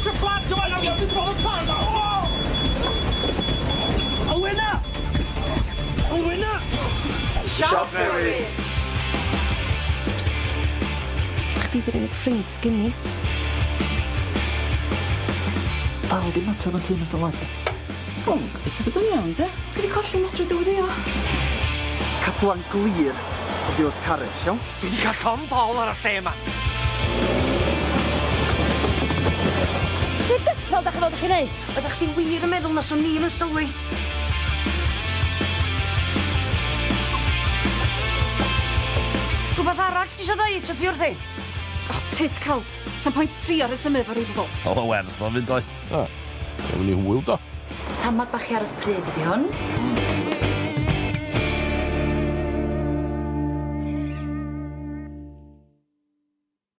Push y fflat yma nawr, iawn, dwi'n ffordd y tân. Alwena! Alwena! Siop newydd. Chdi di'r unig ffrind sgyn ni. Dal dim mater yn tîm ystod laes. Bwnc, eitha bod yn iawn, de? Dwi wedi colli medru dywyddio. Cadwan glir oddi wrth Carys, iawn? Dwi wedi cael con Paul ar y lle yma. Dwi'n deffro ddech chi'n chi'n neud? Oeddech chdi wir yn meddwl na swn ni'n yn sylwi. Rhywbeth arall ti isio ddeud, ti wrthi? O, tit calf. Sa'n pwynt trio resymu fo rhyw bobl. O, werth o fynd o'i. Ewn ni hwyl do. Tamad bach i aros pryd ydi hwn.